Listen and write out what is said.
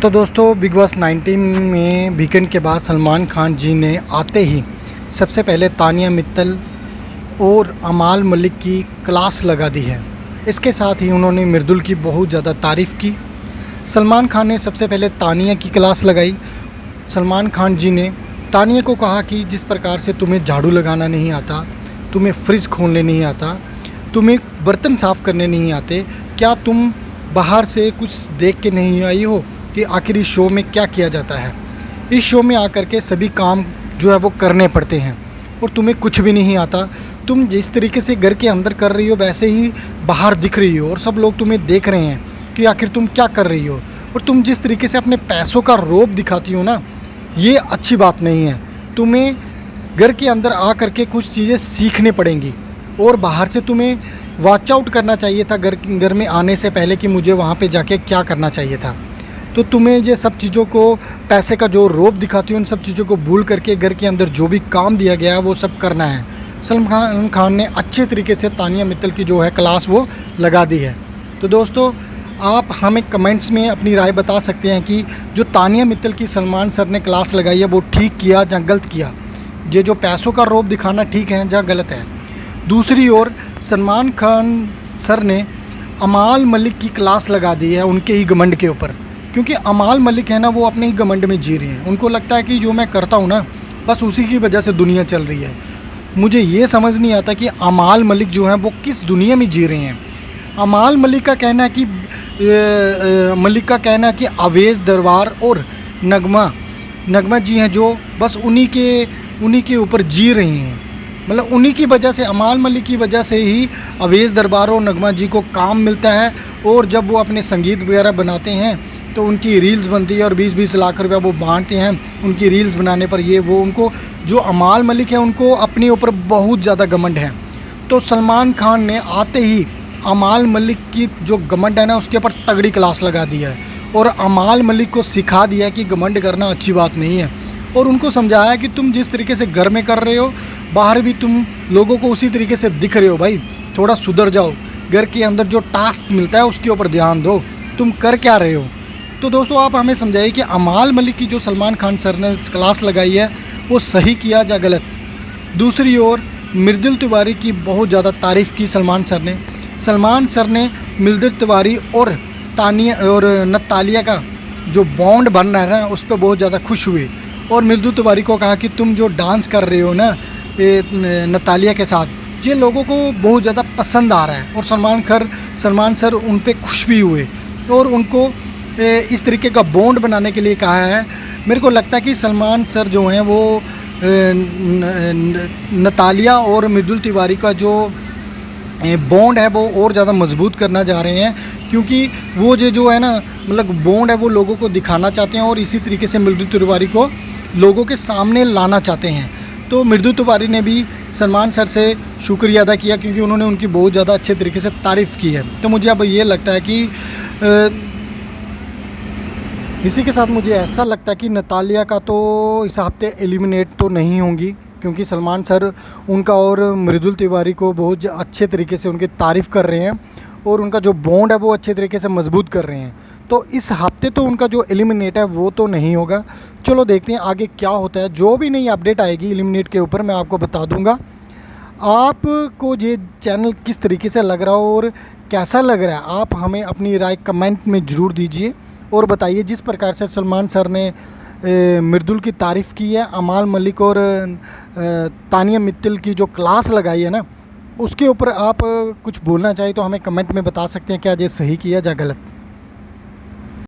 तो दोस्तों big boss 19 में वीकेंड के बाद सलमान खान जी ने आते ही सबसे पहले तानिया मित्तल और अमाल मलिक की क्लास लगा दी है। इसके साथ ही उन्होंने मृदुल की बहुत ज़्यादा तारीफ़ की। सलमान खान ने सबसे पहले तानिया की क्लास लगाई। सलमान खान जी ने तानिया को कहा कि जिस प्रकार से तुम्हें झाड़ू लगाना नहीं आता, तुम्हें फ्रिज खोलने नहीं आता, तुम्हें बर्तन साफ़ करने नहीं आते, क्या तुम बाहर से कुछ देख के नहीं आई हो कि आखिर इस शो में क्या किया जाता है। इस शो में आकर के सभी काम जो है वो करने पड़ते हैं और तुम्हें कुछ भी नहीं आता। तुम जिस तरीके से घर के अंदर कर रही हो वैसे ही बाहर दिख रही हो और सब लोग तुम्हें देख रहे हैं कि आखिर तुम क्या कर रही हो। और तुम जिस तरीके से अपने पैसों का रौब दिखाती हो ना, ये अच्छी बात नहीं है। तुम्हें घर के अंदर आ करके कुछ चीज़ें सीखने पड़ेंगी और बाहर से तुम्हें वॉच आउट करना चाहिए था घर में आने से पहले कि मुझे वहाँ पे जाके क्या करना चाहिए था। तो तुम्हें ये सब चीज़ों को, पैसे का जो रौब दिखाती हो, उन सब चीज़ों को भूल करके घर के अंदर जो भी काम दिया गया है वो सब करना है। सलमान खान ने अच्छे तरीके से तानिया मित्तल की जो है क्लास वो लगा दी है। तो दोस्तों आप हमें कमेंट्स में अपनी राय बता सकते हैं कि जो तानिया मित्तल की सलमान सर ने क्लास लगाई है वो ठीक किया या गलत किया। ये जो पैसों का रौब दिखाना ठीक है या गलत है। दूसरी ओर सलमान खान सर ने अमाल मलिक की क्लास लगा दी है उनके ही घमंड के ऊपर, क्योंकि अमाल मलिक है ना वो अपने ही घमंड में जी रहे हैं। उनको लगता है कि जो मैं करता हूँ ना बस उसी की वजह से दुनिया चल रही है। मुझे ये समझ नहीं आता कि अमाल मलिक जो हैं वो किस दुनिया में जी रहे हैं। अमाल मलिक का कहना है कि अवेश दरबार और नगमा जी हैं जो बस उन्हीं के ऊपर जी रही हैं। मतलब उन्हीं की वजह से, अमाल मलिक की वजह से ही अवेश दरबार और नगमा जी को काम मिलता है और जब वो अपने संगीत वगैरह बनाते हैं तो उनकी रील्स बनती है और 20-20 लाख रुपया वो बांटते हैं उनकी रील्स बनाने पर। ये वो उनको, जो अमाल मलिक है उनको अपने ऊपर बहुत ज़्यादा घमंड है। तो सलमान खान ने आते ही अमाल मलिक की जो घमंड है ना उसके ऊपर तगड़ी क्लास लगा दी है और अमाल मलिक को सिखा दिया कि घमंड करना अच्छी बात नहीं है। और उनको समझाया कि तुम जिस तरीके से घर में कर रहे हो बाहर भी तुम लोगों को उसी तरीके से दिख रहे हो। भाई थोड़ा सुधर जाओ, घर के अंदर जो टास्क मिलता है उसके ऊपर ध्यान दो, तुम कर क्या रहे हो। तो दोस्तों आप हमें समझाइए कि अमाल मलिक की जो सलमान खान सर ने क्लास लगाई है वो सही किया या गलत। दूसरी ओर मृदुल तिवारी की बहुत ज़्यादा तारीफ़ की सलमान सर ने मृदुल तिवारी और नतालिया का जो बॉन्ड बन रहा है ना उस पर बहुत ज़्यादा खुश हुए और मृदुल तिवारी को कहा कि तुम जो डांस कर रहे हो ना नतालिया के साथ, ये लोगों को बहुत ज़्यादा पसंद आ रहा है। और सलमान सर उन पे खुश भी हुए और उनको इस तरीके का बॉन्ड बनाने के लिए कहा है। मेरे को लगता है कि सलमान सर जो हैं वो नतालिया और मृदुल तिवारी का जो बॉन्ड है वो और ज़्यादा मजबूत करना चाह रहे हैं, क्योंकि वो जो है ना मतलब बॉन्ड है वो लोगों को दिखाना चाहते हैं और इसी तरीके से मृदुल तिवारी को लोगों के सामने लाना चाहते हैं। तो मृदुल तिवारी ने भी सलमान सर से शुक्रिया अदा किया क्योंकि उन्होंने उनकी बहुत ज़्यादा अच्छे तरीके से तारीफ़ की है। तो मुझे अब ये लगता है कि इसी के साथ मुझे ऐसा लगता है कि नतालिया का तो इस हफ्ते एलिमिनेट तो नहीं होंगी, क्योंकि सलमान सर उनका और मृदुल तिवारी को बहुत अच्छे तरीके से उनकी तारीफ़ कर रहे हैं और उनका जो बॉन्ड है वो अच्छे तरीके से मजबूत कर रहे हैं। तो इस हफ्ते तो उनका जो एलिमिनेट है वो तो नहीं होगा। चलो देखते हैं आगे क्या होता है। जो भी नई अपडेट आएगी एलिमिनेट के ऊपर मैं आपको बता दूंगा। आपको ये चैनल किस तरीके से लग रहा हो और कैसा लग रहा है आप हमें अपनी राय कमेंट में ज़रूर दीजिए और बताइए। जिस प्रकार से सलमान सर ने मृदुल की तारीफ़ की है, अमाल मलिक और तानिया मित्तल की जो क्लास लगाई है ना उसके ऊपर आप कुछ बोलना चाहिए तो हमें कमेंट में बता सकते हैं क्या ये सही किया या गलत।